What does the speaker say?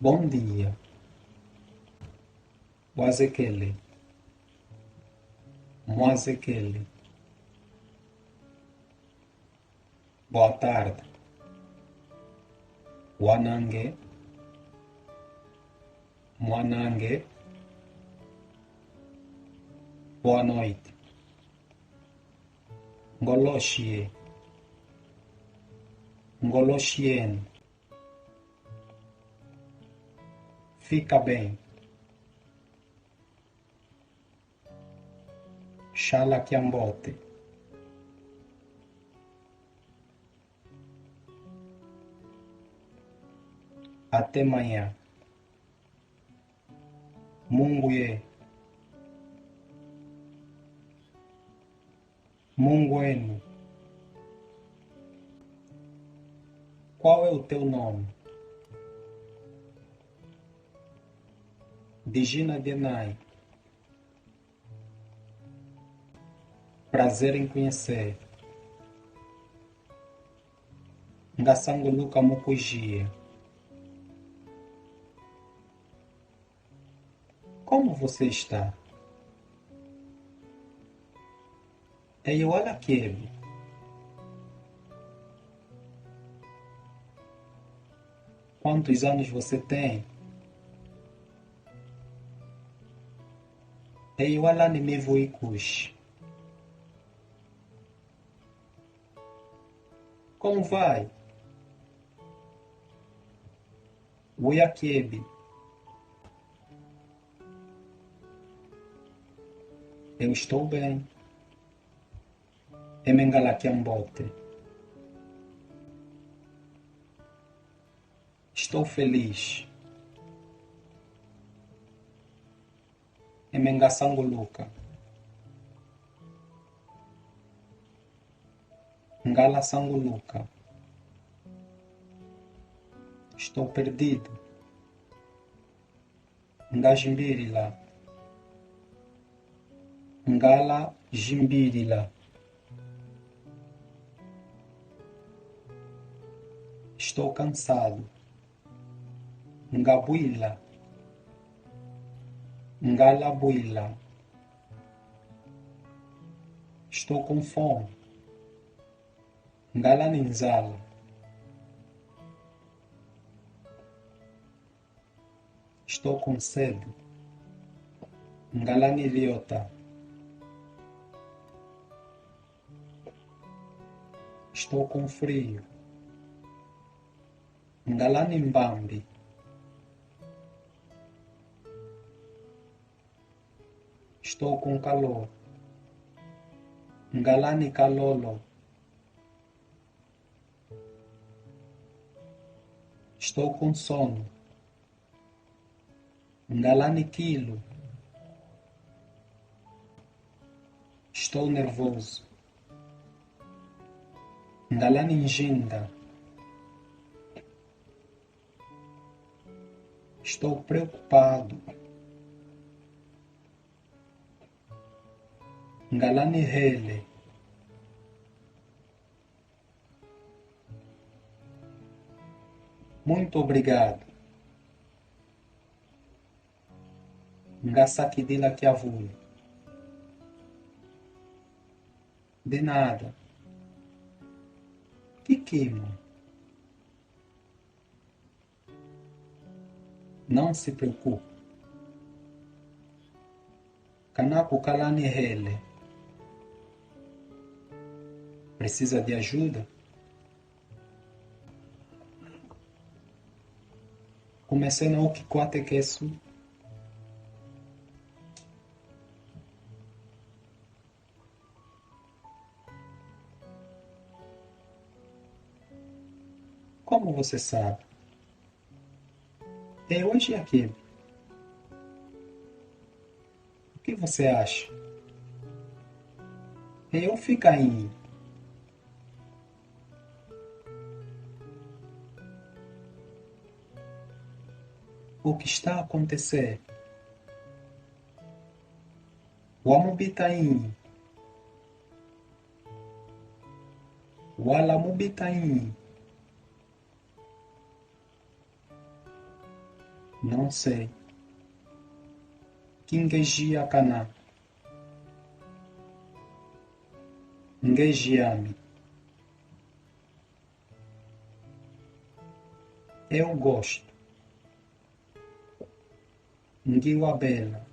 Bom dia, Wazekele, Moazekele. Boa tarde, Wanange, Mwanange. Boa noite, Ngoloshie, Ngoloshiene. Fica bem, Xalaquiambote. Até amanhã, Munguye, Mungueno. Qual é o teu nome? Digina Denai. Prazer em conhecer. Ngasango Luca Mukugia. Como você está? Olha aquele. Quantos anos você tem? Olha me voicus. Como vai? Uiaquebe. Eu estou bem. Emengalaquiambote. Estou feliz. Emengaçanguluca. Ngala Sanguluca. Estou perdido. Ngajimbirila. Ngala Jimbirila. Estou cansado. Ngabuila. Ngalabuila. Estou com fome. Ngalaninzala. Estou com sede. Ngalaniliota. Estou com frio. Ngalanimbambi. Estou com calor. Ngalani calolo. Estou com sono. Ngalani quilo. Estou nervoso. Ngalani inginda. Estou preocupado. Ngalani hele. Muito obrigado. Ngasakidila Kiavui. De nada. Kikimo. Não se preocupe. Kanaku Kalani hele. Precisa de ajuda? Comecei no Okikwatekesu. Como você sabe? Hoje aqui. O que você acha? Eu fico aí. O que está a acontecer? O Amubitaim. O Alamubitaim. Não sei. Kingejiakana. Ngejiami. Eu gosto. Ngiwabela.